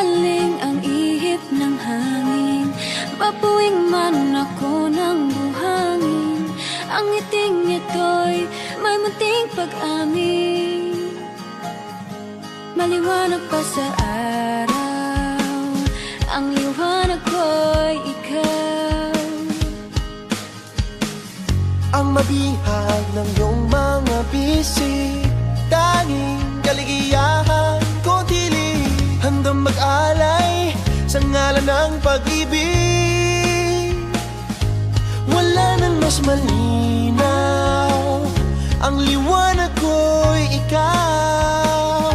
malalim ang ihip ng hangin. Babuing man ako ng buhangin. Ang ngiting ito'y may munting pag-amin. Maliwanag pa sa araw, ang liwanag ko'y ikaw. Ang mabihag ng iyong mga bisig, tanging kaligayahan ko tili. Handang mag-alay sa ngalan ng pag-ibig. Wala nang mas malinaw, ang liwanag ko'y ikaw.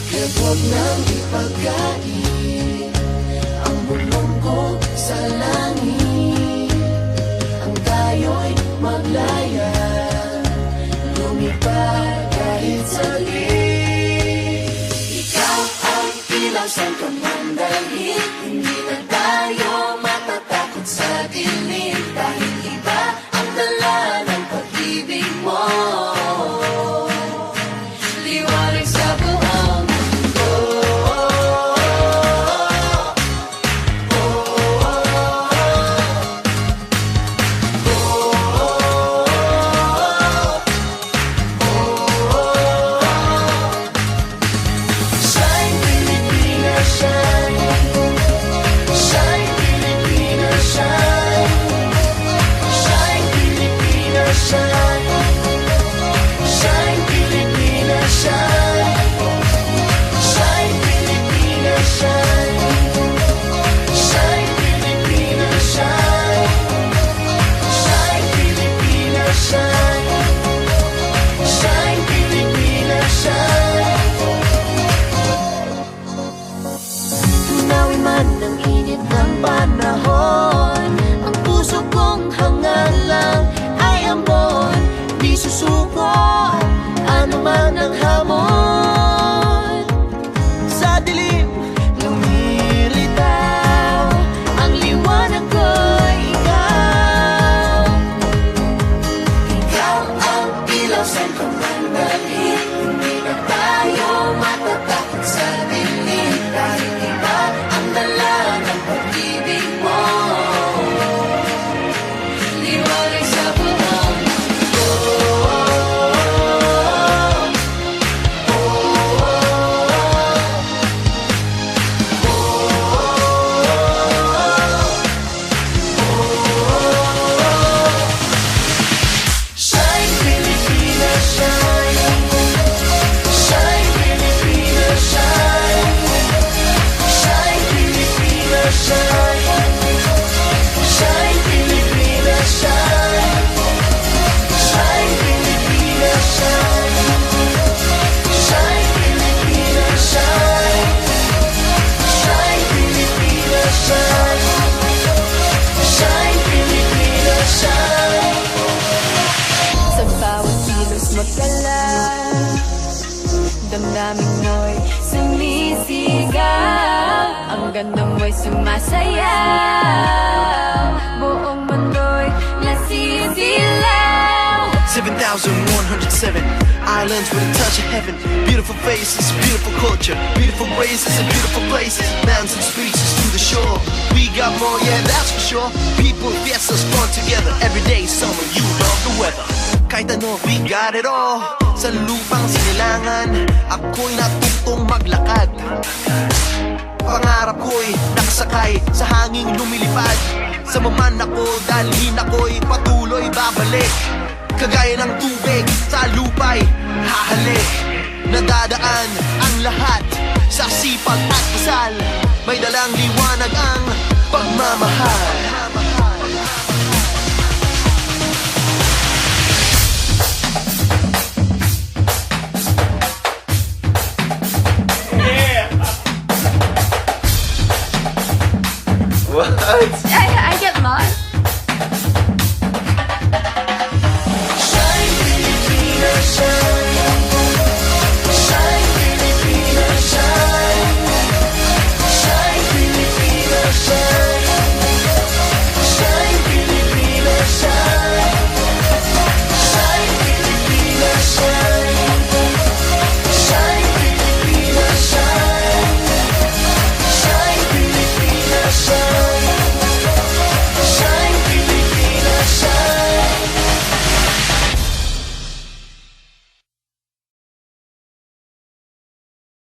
Kaya't huwag nang ipagkain ang bulong ko sa langit. Ang tayo'y maglaya, lumipad kahit saglit. Ikaw ang ilaw saan ka man dalhin. Hindi na tayo matatakot sa dilim. Dahil iba ang dala ng pag-ibig mo. Liwanag sa buong mundo. Shine Pilipinas, shine. Shine Pilipinas, shine. Shine Pilipinas, shine. Shine Pilipinas, shine. Shine Pilipinas, shine. Shine Pilipinas, shine. Shine Pilipinas, shine. Shine Pilipinas, shine. Tunawin man ang init ng panahon, ang puso kong hangal lang ay ambon. Di susuko, ano man ang hamon. Sa dilim, lumilitaw, ang liwanag ko'y ikaw. Ikaw ang ilaw saan ka man dalhin. Hindi na tayo matatakot sa dilim. Dahil iba ang dala ng pag-ibig mo. Liwanag sa buong mundo. Shine Pilipinas, shine. Shine Pilipinas, shine. Shine Pilipinas, shine. Shine Pilipinas, shine. Shine Pilipinas, shine. Shine Pilipinas, shine. Shine Pilipinas, shine. Shine Pilipinas, shine. Sa bawat kilos magdala, damdamin mo'y sumisigaw. Ang ganda mo'y sumasayaw. Buong mundo'y nasisilaw. 7,107 islands with a touch of heaven. Beautiful faces, beautiful culture, beautiful races and beautiful places. Mountains, beaches to the shore. We got more, yeah, that's for sure. People, fiestas, fun together. Every day, summer, you love the weather. Kahit ano, we got it all. Sa lupang sinilangan, ako'y natutong maglakad. Pangarap ko'y nakasakay sa hanging lumilipad. Sa maman ako, dalhin ako'y patuloy babalik. Kagaya ng tubig sa lupa'y hahalik. Nadadaan ang lahat sa sipag at pasal. May dalang liwanag ang pagmamahal.